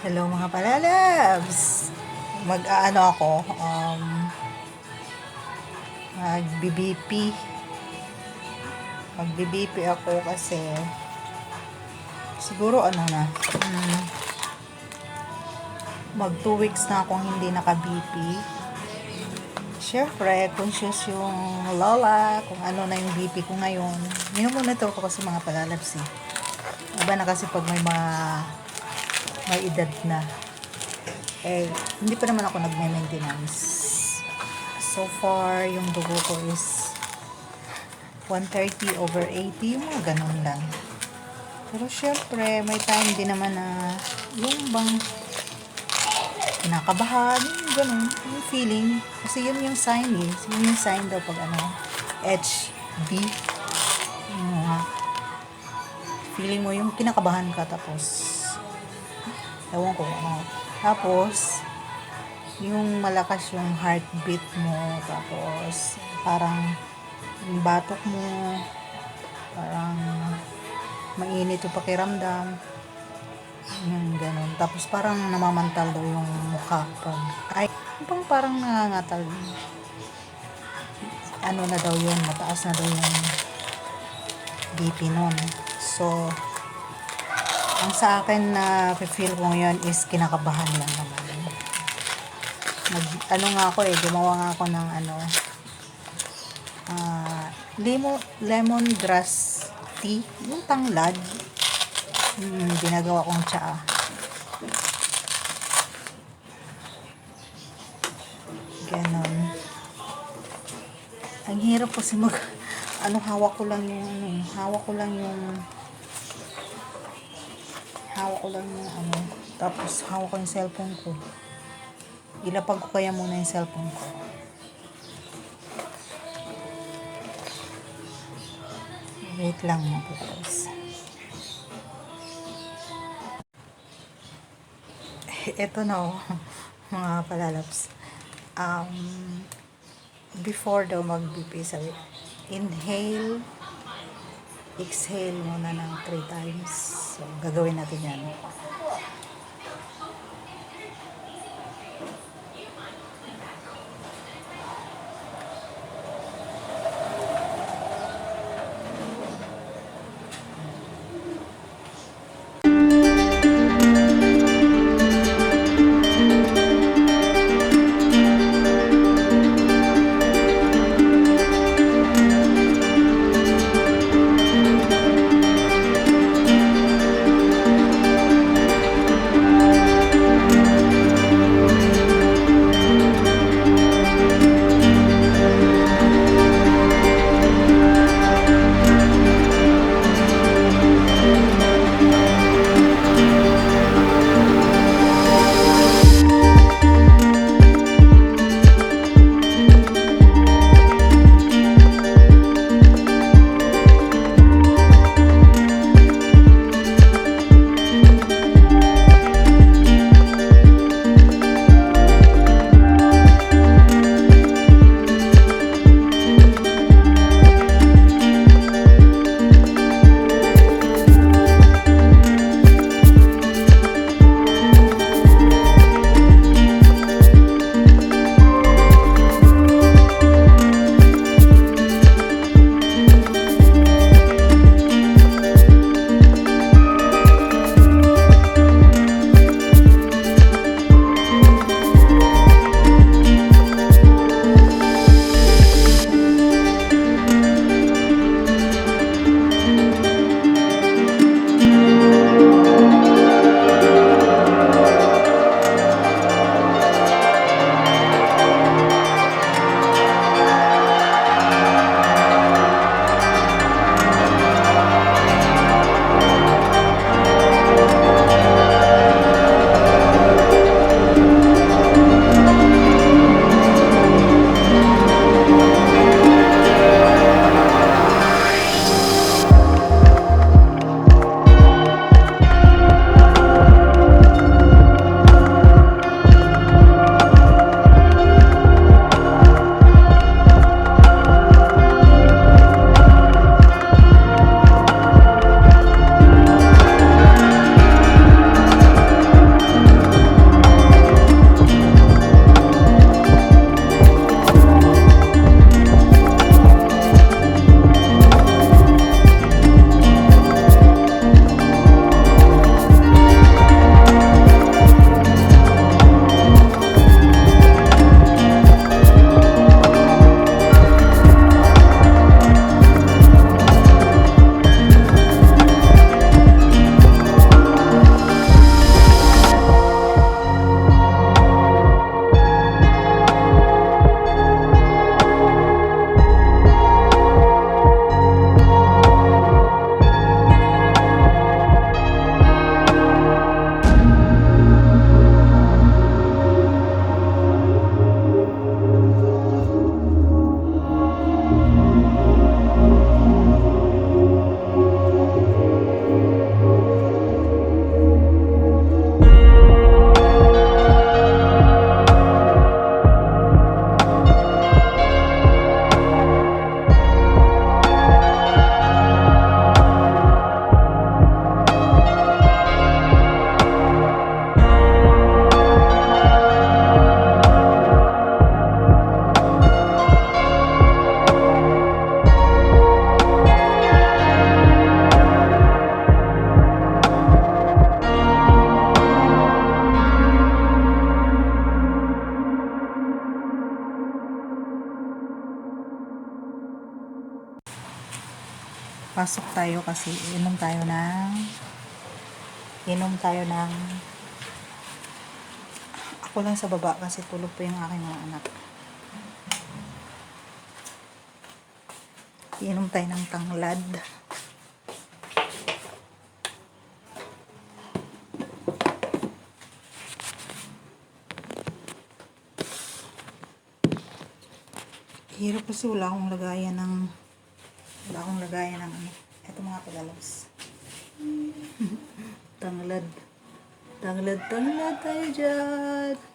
Hello mga palalabs! Mag-aano ako, mag-BBP. Mag-BBP ako kasi siguro mag 2 weeks na akong hindi naka-BP. Syempre, conscious yung lola kung ano na yung BP ko ngayon. Monitor ko kasi mga palalabs eh. Iba na kasi pag may edad na. Hindi pa naman ako nagme-maintenance. So far, yung dugo ko is 130/80, yung mga ganun lang. Pero syempre, may time din naman na yung bang kinakabahan, yung ganun, yung feeling. Kasi yun yung sign eh. Yun yung sign daw pag HB. Yung feeling mo yung kinakabahan ka tapos ewan ko ano. Tapos, yung malakas yung heartbeat mo, tapos, parang, yung batok mo, parang, mainit yung pakiramdam, yung ganun. Tapos, parang namamantal daw yung mukha. Parang nangangatal. Ano na daw yun, mataas na daw yung BP nun. So, ang sa akin na feel ko ngayon is kinakabahan lang naman. Nga ako gumawa nga ako ng lemongrass tea, yung tanglad. Ginagawa kong tsaa. Ganon. Ang hirap kasi hawak ko lang yung tapos hawak ko yung cellphone ko. Ilapag ko kaya muna yung cellphone ko. Wait lang mo guys. Ito na mga palalabs. Before daw mag-BP, sabi, inhale, exhale muna ng 3 times. So, gagawin natin yan. Pasok tayo kasi inom tayo ng ako lang sa baba kasi tulog pa yung aking mga anak. Inom tayo ng tanglad. Hirap kasi wala akong lagayan ng ano. Ito mga tagalabs. Tanglad tayo dyan.